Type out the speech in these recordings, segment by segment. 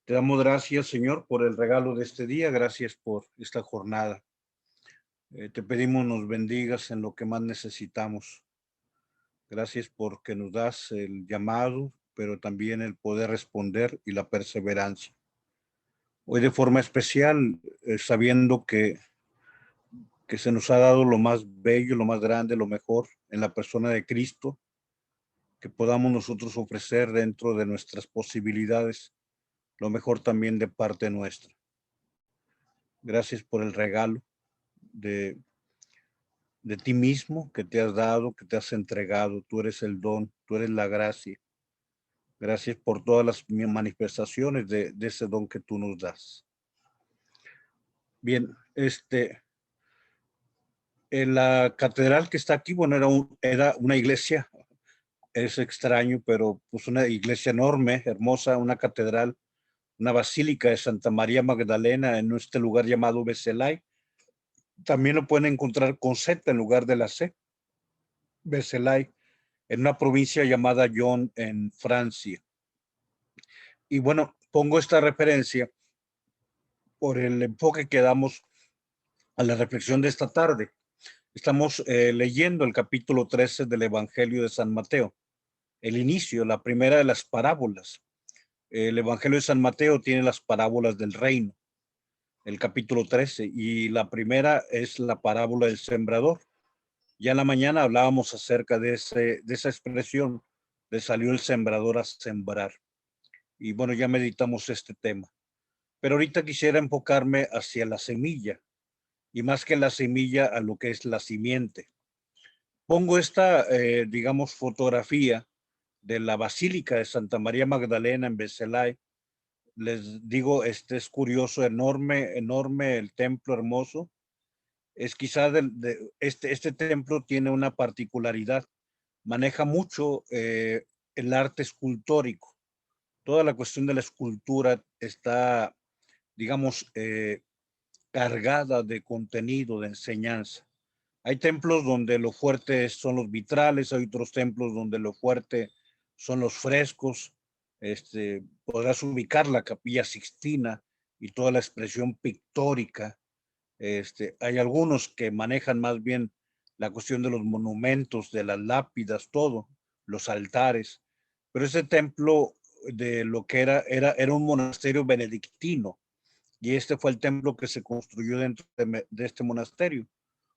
Te damos gracias, Señor, por el regalo de este día. Gracias por esta jornada. Te pedimos nos bendigas en lo que más necesitamos. Gracias porque nos das el llamado, pero también el poder responder y la perseverancia. Hoy de forma especial, sabiendo que se nos ha dado lo más bello, lo más grande, lo mejor en la persona de Cristo, que podamos nosotros ofrecer dentro de nuestras posibilidades lo mejor también de parte nuestra. Gracias por el regalo de de ti mismo que te has dado, que te has entregado. Tú eres el don, tú eres la gracia. Gracias por todas las manifestaciones de ese don que tú nos das. Bien, en la catedral que está aquí, bueno, era una iglesia, es extraño, pero pues una iglesia enorme, hermosa, una catedral, una basílica de Santa María Magdalena en este lugar llamado Becelay. También lo pueden encontrar con Z en lugar de la C, Becelay, en una provincia llamada Lyon en Francia. Y bueno, pongo esta referencia por el enfoque que damos a la reflexión de esta tarde. Estamos leyendo el capítulo 13 del Evangelio de San Mateo, el inicio, la primera de las parábolas. El Evangelio de San Mateo tiene las parábolas del reino, el capítulo 13, y la primera es la parábola del sembrador. Ya en la mañana hablábamos acerca de esa expresión de salió el sembrador a sembrar. Y bueno, ya meditamos este tema. Pero ahorita quisiera enfocarme hacia la semilla y más que la semilla a lo que es la simiente. Pongo esta, digamos, fotografía de la Basílica de Santa María Magdalena en Becelay. Les digo, este es curioso, enorme, enorme el templo hermoso. Es quizá este templo tiene una particularidad, maneja mucho el arte escultórico. Toda la cuestión de la escultura está, digamos, cargada de contenido, de enseñanza. Hay templos donde lo fuerte son los vitrales, hay otros templos donde lo fuerte son los frescos. Podrás ubicar la Capilla Sixtina y toda la expresión pictórica. Hay algunos que manejan más bien la cuestión de los monumentos, de las lápidas, todo, los altares. Pero ese templo de lo que era un monasterio benedictino, y este fue el templo que se construyó dentro de este monasterio.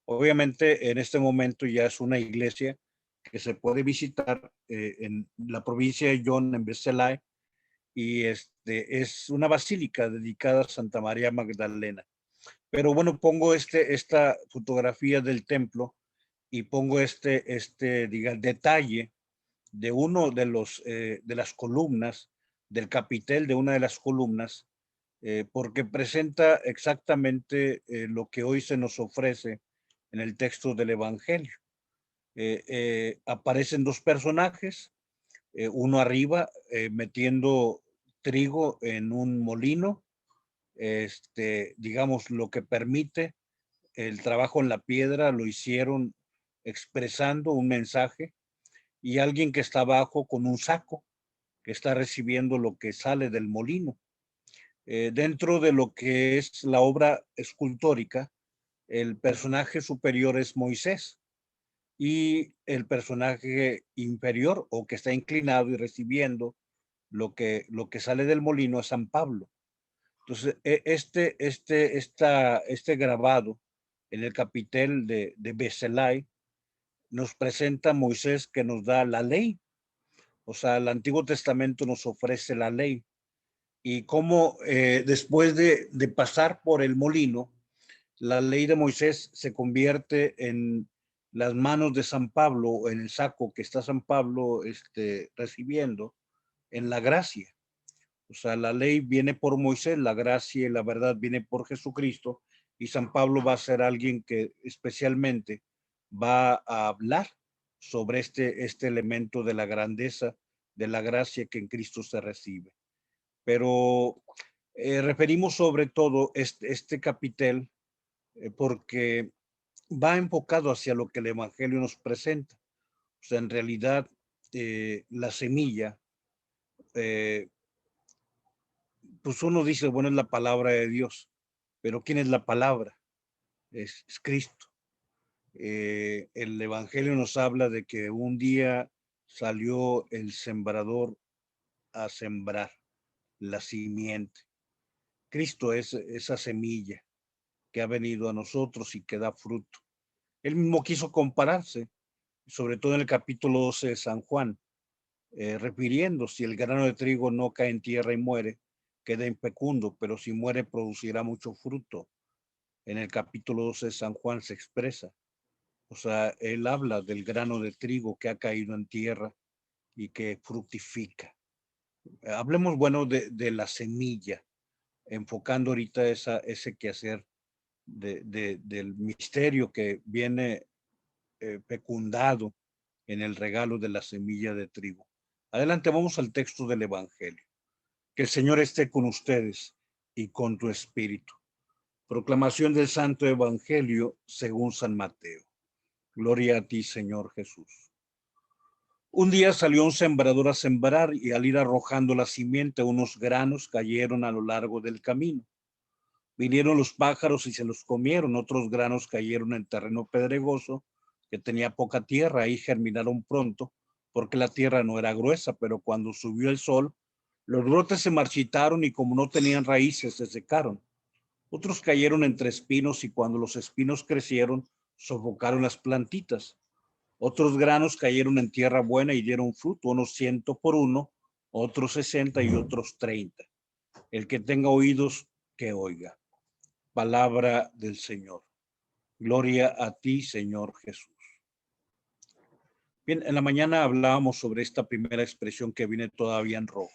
Obviamente, en este momento ya es una iglesia que se puede visitar en la provincia de Lyon, en Becelay, y es una basílica dedicada a Santa María Magdalena. Pero bueno, pongo esta fotografía del templo y pongo diga, detalle de uno de las columnas, del capitel de una de las columnas, porque presenta exactamente lo que hoy se nos ofrece en el texto del Evangelio. Aparecen dos personajes, uno arriba metiendo trigo en un molino, digamos, lo que permite el trabajo en la piedra, lo hicieron expresando un mensaje, y alguien que está abajo con un saco, que está recibiendo lo que sale del molino. Dentro de lo que es la obra escultórica, el personaje superior es Moisés y el personaje inferior o que está inclinado y recibiendo lo que sale del molino es San Pablo. Entonces, este grabado en el capitel de Becelay nos presenta a Moisés que nos da la ley. O sea, el Antiguo Testamento nos ofrece la ley. Y cómo después de pasar por el molino, la ley de Moisés se convierte en las manos de San Pablo, en el saco que está San Pablo recibiendo, en la gracia. O sea, la ley viene por Moisés, la gracia y la verdad viene por Jesucristo, y San Pablo va a ser alguien que especialmente va a hablar sobre este elemento de la grandeza, de la gracia que en Cristo se recibe. Pero referimos sobre todo este capitel porque va enfocado hacia lo que el Evangelio nos presenta. O sea, en realidad, la semilla, eh, pues uno dice, bueno, es la palabra de Dios, pero ¿quién es la palabra? Es Cristo. El Evangelio nos habla de que un día salió el sembrador a sembrar la simiente. Cristo es esa semilla que ha venido a nosotros y que da fruto. Él mismo quiso compararse, sobre todo en el capítulo 12 de San Juan, refiriendo, si el grano de trigo no cae en tierra y muere, queda infecundo, pero si muere producirá mucho fruto. En el capítulo 12 de San Juan se expresa. O sea, él habla del grano de trigo que ha caído en tierra y que fructifica. Hablemos, bueno, de la semilla, enfocando ahorita ese quehacer del misterio que viene fecundado en el regalo de la semilla de trigo. Adelante, vamos al texto del Evangelio. Que el Señor esté con ustedes y con tu espíritu. Proclamación del Santo Evangelio según San Mateo. Gloria a ti, Señor Jesús. Un día salió un sembrador a sembrar y al ir arrojando la simiente, unos granos cayeron a lo largo del camino. Vinieron los pájaros y se los comieron. Otros granos cayeron en terreno pedregoso que tenía poca tierra. Ahí germinaron pronto porque la tierra no era gruesa, pero cuando subió el sol, los brotes se marchitaron y como no tenían raíces, se secaron. Otros cayeron entre espinos y cuando los espinos crecieron, sofocaron las plantitas. Otros granos cayeron en tierra buena y dieron fruto, unos 100 por uno, otros 60 y otros 30. El que tenga oídos, que oiga. Palabra del Señor. Gloria a ti, Señor Jesús. Bien, en la mañana hablábamos sobre esta primera expresión que viene todavía en rojo.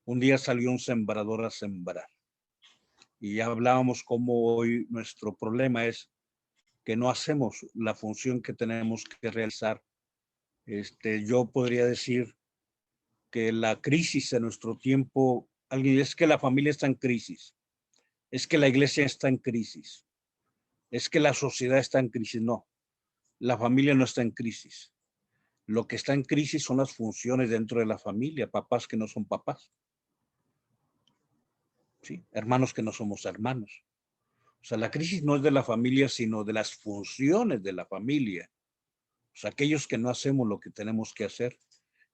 Un día salió un sembrador a sembrar. Y ya hablábamos cómo hoy nuestro problema es que no hacemos la función que tenemos que realizar. Yo podría decir que la crisis en nuestro tiempo, alguien es que la familia está en crisis, es que la iglesia está en crisis, es que la sociedad está en crisis. No, la familia no está en crisis. Lo que está en crisis son las funciones dentro de la familia, papás que no son papás, ¿sí? Hermanos que no somos hermanos. O sea, la crisis no es de la familia, sino de las funciones de la familia. O sea, aquellos que no hacemos lo que tenemos que hacer.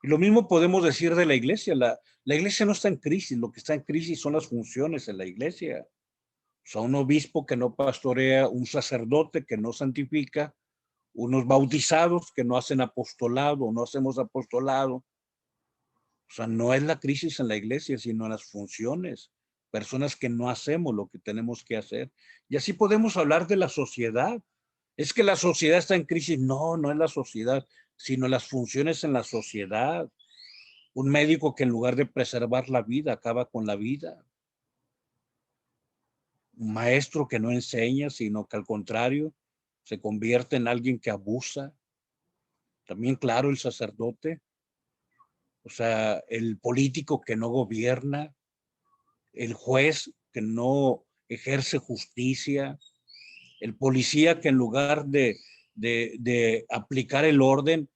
Y lo mismo podemos decir de la iglesia. La iglesia no está en crisis, lo que está en crisis son las funciones en la iglesia. O sea, un obispo que no pastorea, un sacerdote que no santifica, unos bautizados que no hacen apostolado, no hacemos apostolado. O sea, no es la crisis en la iglesia, sino en las funciones. Personas que no hacemos lo que tenemos que hacer. Y así podemos hablar de la sociedad. Es que la sociedad está en crisis. No, no es la sociedad, sino las funciones en la sociedad. Un médico que en lugar de preservar la vida, acaba con la vida. Un maestro que no enseña, sino que al contrario, se convierte en alguien que abusa. También, claro, el sacerdote. O sea, el político que no gobierna, el juez que no ejerce justicia, el policía que en lugar de aplicar el orden,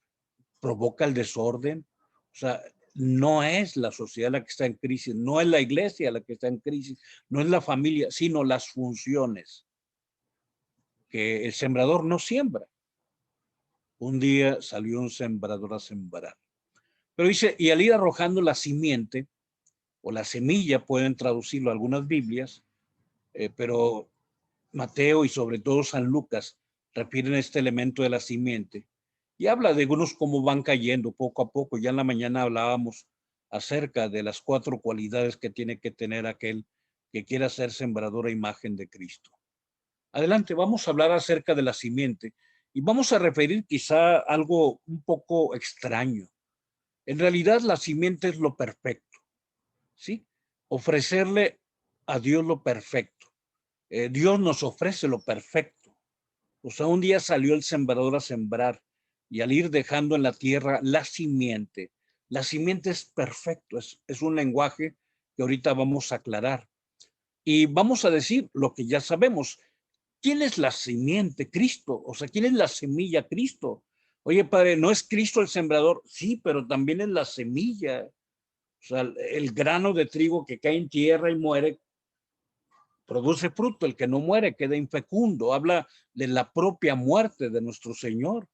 provoca el desorden. O sea, no es la sociedad la que está en crisis, no es la iglesia la que está en crisis, no es la familia, sino las funciones. Que el sembrador no siembra. Un día salió un sembrador a sembrar. Pero dice, y al ir arrojando la simiente, o la semilla, pueden traducirlo algunas Biblias, pero Mateo y sobre todo San Lucas refieren este elemento de la simiente y habla de algunos cómo van cayendo poco a poco. Ya en la mañana hablábamos acerca de las 4 cualidades que tiene que tener aquel que quiera ser sembrador a imagen de Cristo. Adelante, vamos a hablar acerca de la simiente y vamos a referir quizá algo un poco extraño. En realidad la simiente es lo perfecto, ¿sí? Ofrecerle a Dios lo perfecto. Dios nos ofrece lo perfecto. O sea, un día salió el sembrador a sembrar y al ir dejando en la tierra la simiente es perfecto, es un lenguaje que ahorita vamos a aclarar. Y vamos a decir lo que ya sabemos. ¿Quién es la simiente? Cristo. O sea, ¿quién es la semilla? Cristo. Oye, padre, ¿no es Cristo el sembrador? Sí, pero también es la semilla. O sea, el grano de trigo que cae en tierra y muere, produce fruto. El que no muere queda infecundo. Habla de la propia muerte de nuestro Señor.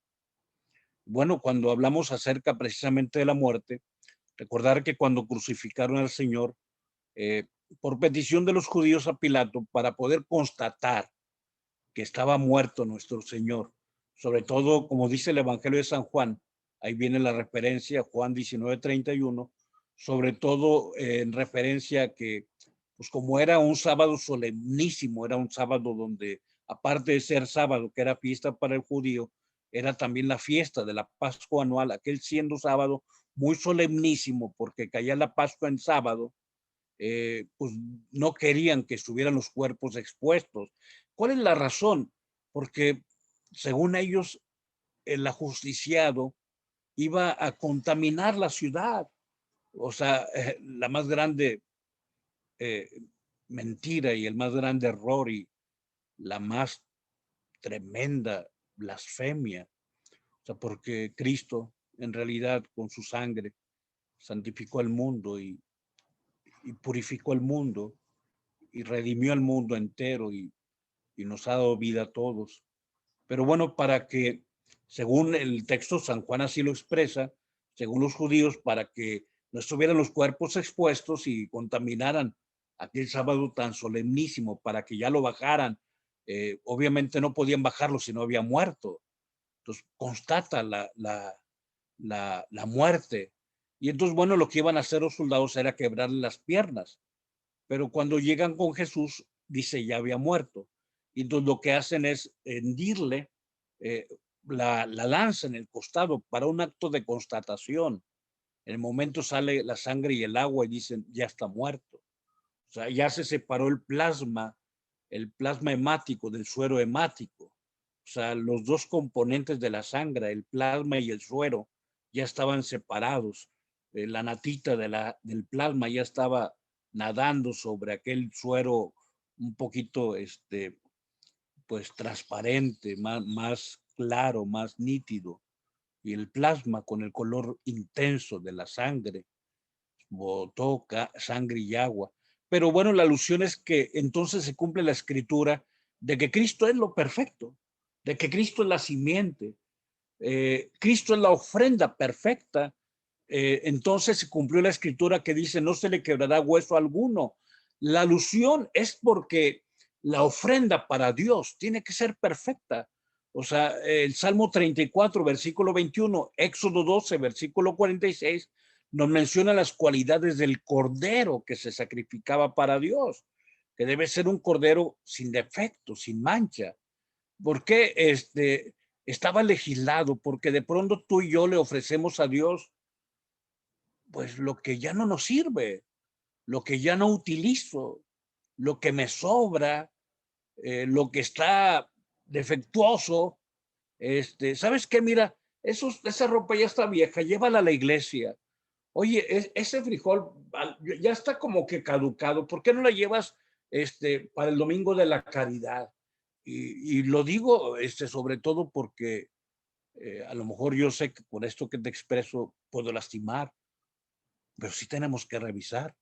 Bueno, cuando hablamos acerca precisamente de la muerte, recordar que cuando crucificaron al Señor, eh, por petición de los judíos a Pilato, para poder constatar que estaba muerto nuestro Señor, sobre todo, como dice el Evangelio de San Juan, ahí viene la referencia, Juan 19:31, sobre todo en referencia a que, pues como era un sábado solemnísimo, era un sábado donde, aparte de ser sábado, que era fiesta para el judío, era también la fiesta de la Pascua anual, aquel siendo sábado muy solemnísimo, porque caía la Pascua en sábado, pues no querían que estuvieran los cuerpos expuestos. ¿Cuál es la razón? Porque según ellos, el ajusticiado iba a contaminar la ciudad. O sea, la más grande eh, mentira y el más grande error y la más tremenda blasfemia. O sea, porque Cristo en realidad con su sangre santificó el mundo y purificó el mundo y redimió al mundo entero y nos ha dado vida a todos. Pero bueno, para que, según el texto, San Juan así lo expresa, según los judíos, para que no estuvieran los cuerpos expuestos y contaminaran aquel sábado tan solemnísimo, para que ya lo bajaran. Obviamente no podían bajarlo si no había muerto. Entonces constata la muerte. Y entonces, bueno, lo que iban a hacer los soldados era quebrarle las piernas. Pero cuando llegan con Jesús, dice, ya había muerto. Y entonces lo que hacen es hendirle eh, la lanza en el costado para un acto de constatación. En el momento sale la sangre y el agua y dicen, ya está muerto. O sea, ya se separó el plasma hemático del suero hemático. O sea, los dos componentes de la sangre, el plasma y el suero, ya estaban separados. La natita del plasma ya estaba nadando sobre aquel suero un poquito, pues transparente, más claro, más nítido. Y el plasma con el color intenso de la sangre, botó sangre y agua. Pero bueno, la alusión es que entonces se cumple la escritura de que Cristo es lo perfecto, de que Cristo es la simiente, Cristo es la ofrenda perfecta. Entonces se cumplió la escritura que dice, no se le quebrará hueso alguno. La alusión es porque la ofrenda para Dios tiene que ser perfecta. O sea, el Salmo 34, versículo 21, Éxodo 12, versículo 46, nos menciona las cualidades del cordero que se sacrificaba para Dios, que debe ser un cordero sin defecto, sin mancha. ¿Por qué estaba legislado? Porque de pronto tú y yo le ofrecemos a Dios pues lo que ya no nos sirve, lo que ya no utilizo, lo que me sobra, lo que está defectuoso. ¿Sabes qué? Mira, esa ropa ya está vieja, llévala a la iglesia. Oye, ese frijol ya está como que caducado, ¿por qué no la llevas para el domingo de la caridad? Y lo digo sobre todo porque a lo mejor yo sé que por esto que te expreso puedo lastimar, pero sí tenemos que revisar.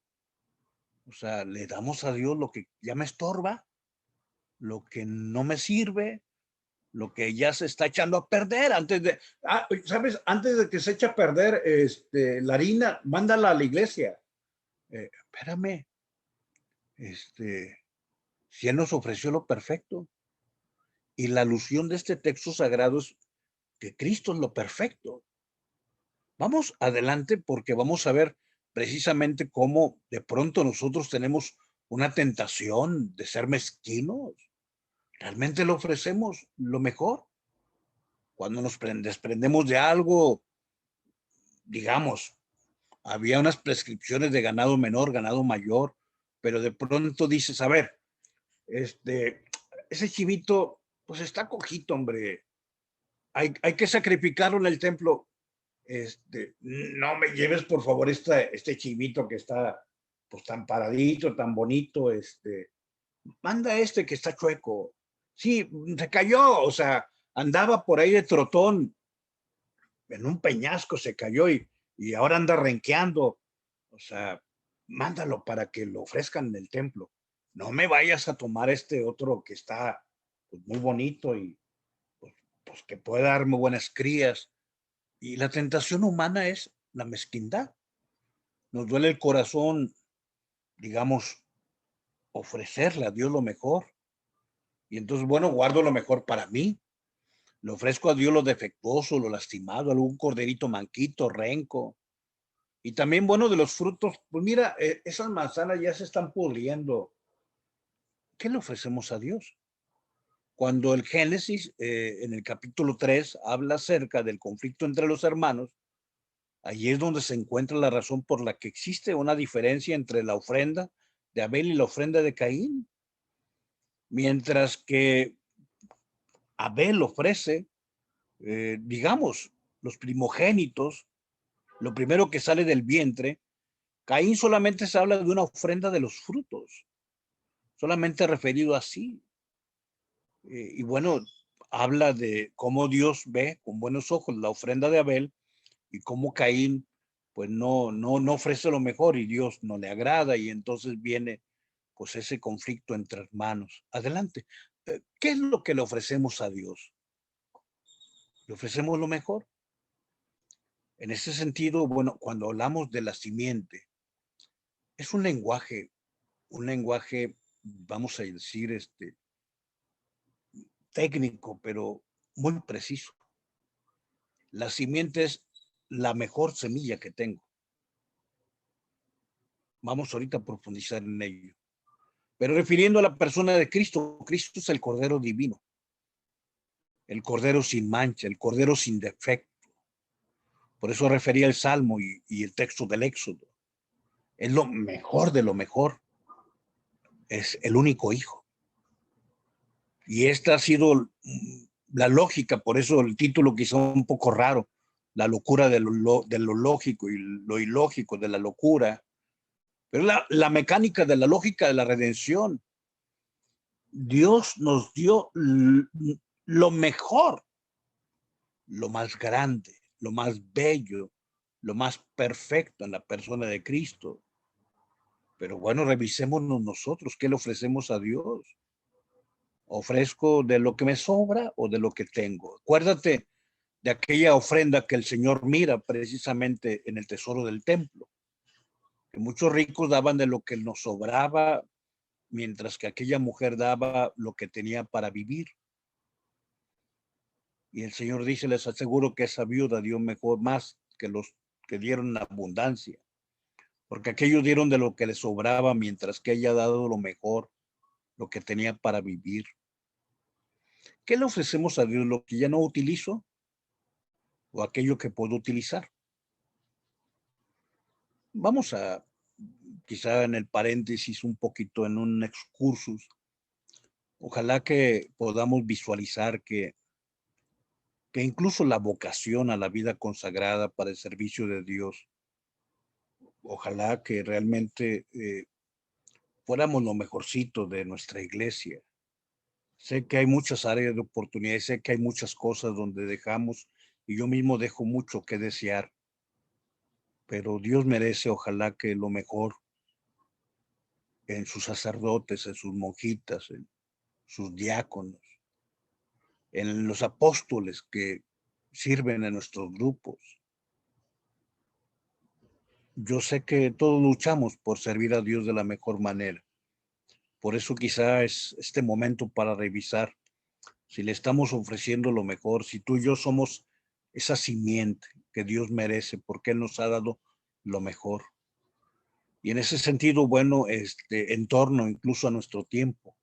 O sea, le damos a Dios lo que ya me estorba, lo que no me sirve, lo que ya se está echando a perder antes de, ¿sabes? Antes de que se eche a perder la harina, mándala a la iglesia. Espérame, si Él nos ofreció lo perfecto. Y la alusión de este texto sagrado es que Cristo es lo perfecto. Vamos adelante porque vamos a ver precisamente cómo de pronto nosotros tenemos una tentación de ser mezquinos. Realmente le ofrecemos lo mejor. Cuando nos desprendemos de algo, digamos, había unas prescripciones de ganado menor, ganado mayor, pero de pronto dices, a ver, ese chivito, pues está cojito, hombre. Hay que sacrificarlo en el templo. No me lleves por favor este chivito que está pues tan paradito, tan bonito, manda que está chueco. Sí, se cayó, o sea, andaba por ahí de trotón, en un peñasco se cayó y ahora anda renqueando. O sea, mándalo para que lo ofrezcan en el templo. No me vayas a tomar este otro que está pues, muy bonito y pues, pues que puede darme buenas crías. Y la tentación humana es la mezquindad. Nos duele el corazón, digamos, ofrecerle a Dios lo mejor. Y entonces, bueno, guardo lo mejor para mí. Le ofrezco a Dios lo defectuoso, lo lastimado, algún corderito manquito, renco. Y también, bueno, de los frutos, pues mira, esas manzanas ya se están pudriendo. ¿Qué le ofrecemos a Dios? Cuando el Génesis, en el capítulo 3, habla acerca del conflicto entre los hermanos, allí es donde se encuentra la razón por la que existe una diferencia entre la ofrenda de Abel y la ofrenda de Caín. Mientras que Abel ofrece, digamos, los primogénitos, lo primero que sale del vientre, Caín solamente se habla de una ofrenda de los frutos, solamente referido así. Y bueno, habla de cómo Dios ve con buenos ojos la ofrenda de Abel y cómo Caín pues no ofrece lo mejor y Dios no le agrada y entonces viene pues ese conflicto entre hermanos. Adelante. ¿Qué es lo que le ofrecemos a Dios? ¿Le ofrecemos lo mejor? En ese sentido, bueno, cuando hablamos de la simiente, es un lenguaje, vamos a decir, técnico, pero muy preciso. La simiente es la mejor semilla que tengo. Vamos ahorita a profundizar en ello. Pero refiriendo a la persona de Cristo, Cristo es el Cordero Divino, el Cordero sin mancha, el Cordero sin defecto. Por eso refería el Salmo y el texto del Éxodo. Es lo mejor de lo mejor. Es el único Hijo. Y esta ha sido la lógica, por eso el título quizá un poco raro, la locura de lo lógico y lo ilógico de la locura, pero la mecánica de la lógica de la redención. Dios nos dio lo mejor, lo más grande, lo más bello, lo más perfecto en la persona de Cristo. Pero bueno, revisémonos nosotros, ¿qué le ofrecemos a Dios? ¿Ofrezco de lo que me sobra o de lo que tengo? Acuérdate de aquella ofrenda que el Señor mira precisamente en el tesoro del templo, que muchos ricos daban de lo que nos sobraba, mientras que aquella mujer daba lo que tenía para vivir. Y el Señor dice, les aseguro que esa viuda dio mejor más que los que dieron abundancia, porque aquellos dieron de lo que les sobraba, mientras que ella ha dado lo mejor, lo que tenía para vivir. ¿Qué le ofrecemos a Dios? ¿Lo que ya no utilizo o aquello que puedo utilizar? Vamos a, quizá en el paréntesis, un poquito en un excursus. Ojalá que podamos visualizar que incluso la vocación a la vida consagrada para el servicio de Dios, ojalá que realmente fuéramos lo mejorcito de nuestra iglesia. Sé que hay muchas áreas de oportunidad, sé que hay muchas cosas donde dejamos y yo mismo dejo mucho que desear, pero Dios merece, ojalá que lo mejor en sus sacerdotes, en sus monjitas, en sus diáconos, en los apóstoles que sirven en nuestros grupos. Yo sé que todos luchamos por servir a Dios de la mejor manera. Por eso quizá es este momento para revisar si le estamos ofreciendo lo mejor, si tú y yo somos esa simiente que Dios merece, porque Él nos ha dado lo mejor. Y en ese sentido, bueno, en torno incluso a nuestro tiempo.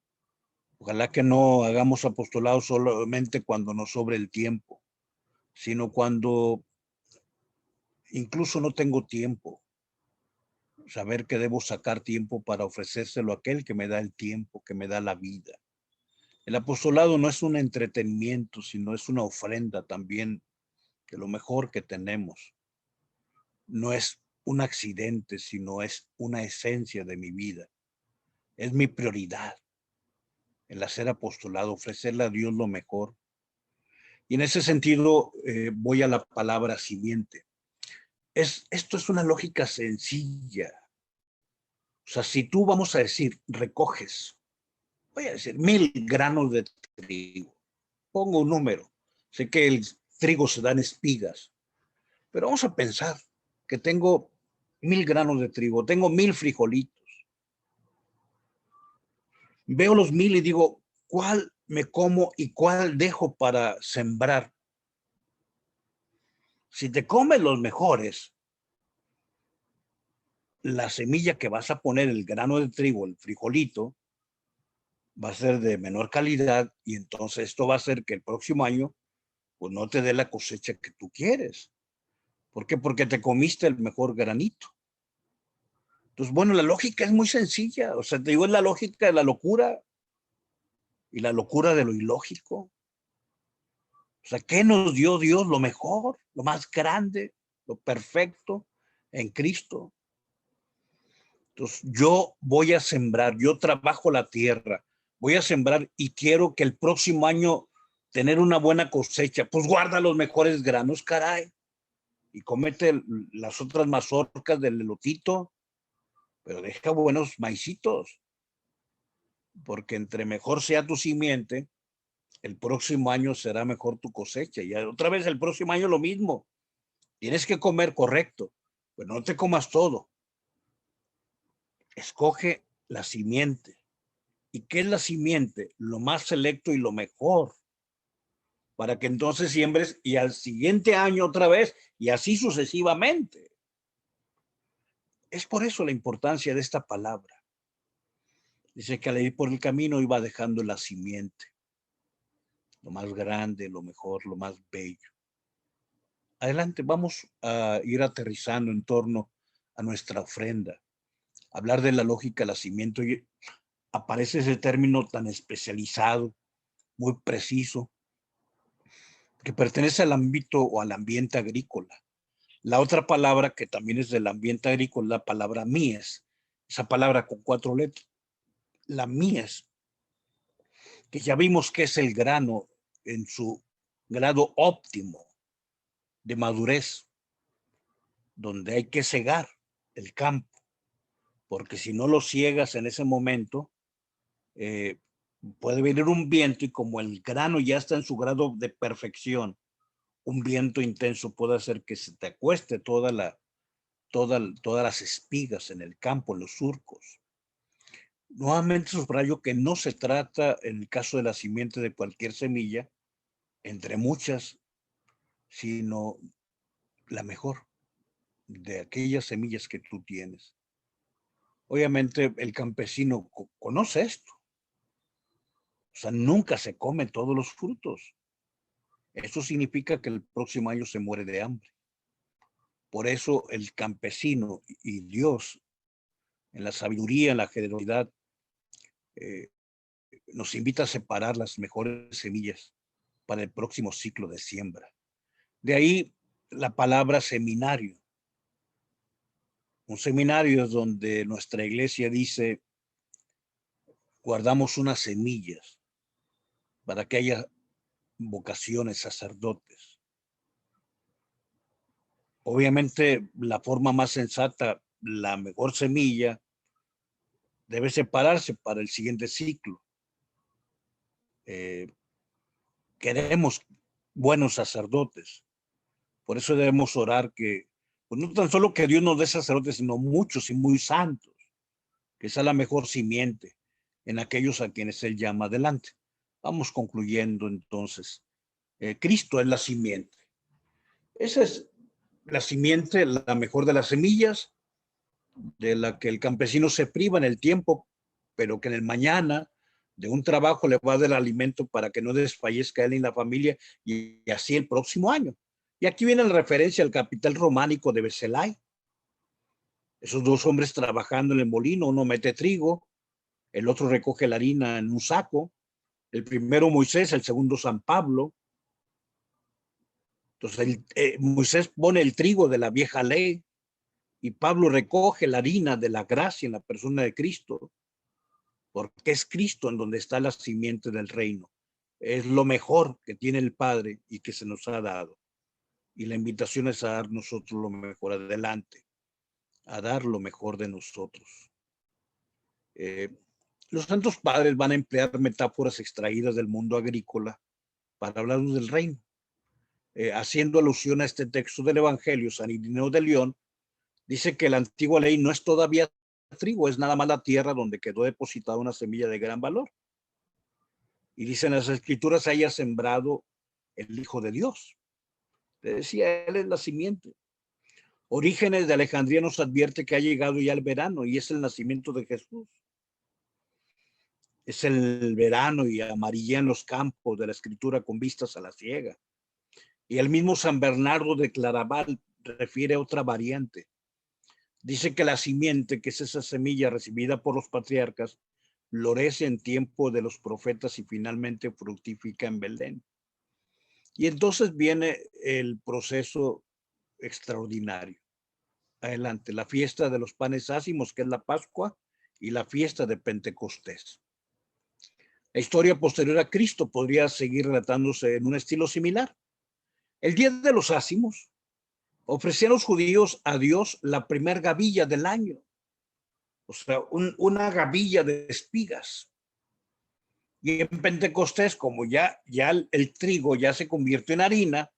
Ojalá que no hagamos apostolado solamente cuando nos sobre el tiempo, sino cuando incluso no tengo tiempo. Saber que debo sacar tiempo para ofrecérselo a aquel que me da el tiempo, que me da la vida. El apostolado no es un entretenimiento, sino es una ofrenda también de lo mejor que tenemos. No es un accidente, sino es una esencia de mi vida. Es mi prioridad el hacer apostolado, ofrecerle a Dios lo mejor. Y en ese sentido voy a la palabra simiente. Esto es una lógica sencilla. O sea, si tú, vamos a decir, recoges, voy a decir, 1000 granos de trigo, pongo un número, sé que el trigo se da en espigas, pero vamos a pensar que tengo 1000 granos de trigo, tengo 1000 frijolitos. Veo los 1000 y digo, ¿cuál me como y cuál dejo para sembrar? Si te comes los mejores, la semilla que vas a poner, el grano de trigo, el frijolito, va a ser de menor calidad y entonces esto va a hacer que el próximo año pues no te dé la cosecha que tú quieres. ¿Por qué? Porque te comiste el mejor granito. Entonces, bueno, la lógica es muy sencilla. O sea, te digo, es la lógica de la locura y la locura de lo ilógico. O sea, ¿qué nos dio Dios? Lo mejor, lo más grande, lo perfecto en Cristo. Entonces, yo voy a sembrar, yo trabajo la tierra, voy a sembrar y quiero que el próximo año tener una buena cosecha. Pues guarda los mejores granos, caray, y comete las otras mazorcas del elotito, pero deja buenos maicitos, porque entre mejor sea tu simiente, el próximo año será mejor tu cosecha. Y otra vez el próximo año lo mismo. Tienes que comer correcto, pero no te comas todo. Escoge la simiente. ¿Y qué es la simiente? Lo más selecto y lo mejor, para que entonces siembres y al siguiente año otra vez y así sucesivamente. Es por eso la importancia de esta palabra. Dice que al ir por el camino iba dejando la simiente, lo más grande, lo mejor, lo más bello. Adelante, vamos a ir aterrizando en torno a nuestra ofrenda. Hablar de la lógica del nacimiento, y aparece ese término tan especializado, muy preciso, que pertenece al ámbito o al ambiente agrícola. La otra palabra que también es del ambiente agrícola, la palabra mies, esa palabra con 4 letras, la mies, que ya vimos que es el grano en su grado óptimo de madurez, donde hay que cegar el campo, porque si no lo ciegas en ese momento, eh, puede venir un viento y como el grano ya está en su grado de perfección, un viento intenso puede hacer que se te acueste todas las espigas en el campo, en los surcos. Nuevamente subrayo que no se trata, en el caso de la simiente de cualquier semilla, entre muchas, sino la mejor de aquellas semillas que tú tienes. Obviamente el campesino conoce esto. O sea, nunca se come todos los frutos. Eso significa que el próximo año se muere de hambre. Por eso el campesino y Dios, en la sabiduría, en la generosidad, eh, nos invita a separar las mejores semillas para el próximo ciclo de siembra. De ahí la palabra seminario. Un seminario es donde nuestra iglesia dice, guardamos unas semillas para que haya vocaciones, sacerdotes. Obviamente, la forma más sensata, la mejor semilla, debe separarse para el siguiente ciclo. Queremos buenos sacerdotes. Por eso debemos orar que, pues no tan solo que Dios nos dé sacerdotes, sino muchos y muy santos, que sea la mejor simiente en aquellos a quienes Él llama adelante. Vamos concluyendo entonces. Cristo es la simiente. Esa es la simiente, la mejor de las semillas, de la que el campesino se priva en el tiempo, pero que en el mañana de un trabajo le va a dar alimento para que no desfallezca él y la familia y así el próximo año. Y aquí viene la referencia al capital románico de Beselay. Esos dos hombres trabajando en el molino, uno mete trigo, el otro recoge la harina en un saco, el primero Moisés, el segundo San Pablo. Entonces Moisés pone el trigo de la vieja ley y Pablo recoge la harina de la gracia en la persona de Cristo, porque es Cristo en donde está la simiente del reino. Es lo mejor que tiene el Padre y que se nos ha dado. Y la invitación es a dar nosotros lo mejor adelante, a dar lo mejor de nosotros. Los santos padres van a emplear metáforas extraídas del mundo agrícola para hablarnos del reino. Haciendo alusión a este texto del Evangelio, San Irineo de León dice que la antigua ley no es todavía trigo, es nada más la tierra donde quedó depositada una semilla de gran valor. Y dicen las escrituras, haya sembrado el Hijo de Dios. Le decía, él es la simiente. Orígenes de Alejandría nos advierte que ha llegado ya el verano y es el nacimiento de Jesús. Es el verano y amarillean los campos de la escritura con vistas a la siega. Y el mismo San Bernardo de Claraval refiere a otra variante. Dice que la simiente, que es esa semilla recibida por los patriarcas, florece en tiempo de los profetas y finalmente fructifica en Belén. Y entonces viene el proceso extraordinario. Adelante, la fiesta de los panes ácimos, que es la Pascua, y la fiesta de Pentecostés. La historia posterior a Cristo podría seguir relatándose en un estilo similar. El día de los ácimos ofrecían los judíos a Dios la primer gavilla del año, o sea, una gavilla de espigas. Y en Pentecostés, como ya el trigo ya se convirtió en harina,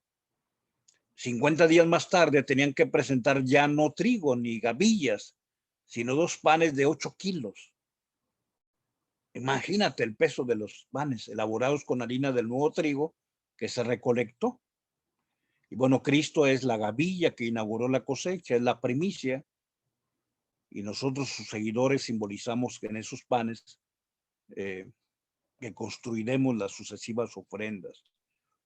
50 días más tarde tenían que presentar ya no trigo ni gavillas, sino 2 panes de 8 kilos. Imagínate el peso de los panes elaborados con harina del nuevo trigo que se recolectó. Y bueno, Cristo es la gavilla que inauguró la cosecha, es la primicia. Y nosotros, sus seguidores, simbolizamos que en esos panes que construiremos las sucesivas ofrendas.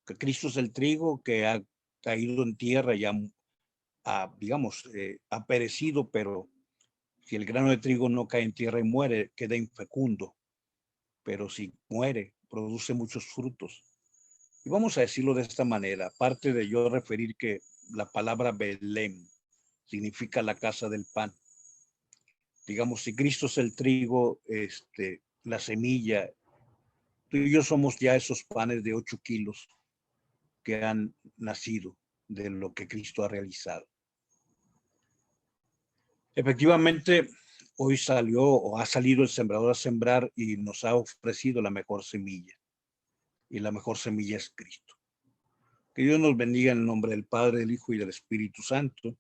Que Cristo es el trigo que ha caído en tierra y ha perecido, pero si el grano de trigo no cae en tierra y muere, queda infecundo. Pero si muere, produce muchos frutos. Y vamos a decirlo de esta manera, aparte de yo referir que la palabra Belén significa la casa del pan. Digamos, si Cristo es el trigo, la semilla, tú y yo somos ya esos panes de 8 kilos que han nacido de lo que Cristo ha realizado. Efectivamente, hoy salió o ha salido el sembrador a sembrar y nos ha ofrecido la mejor semilla. Y la mejor semilla es Cristo. Que Dios nos bendiga en el nombre del Padre, del Hijo y del Espíritu Santo.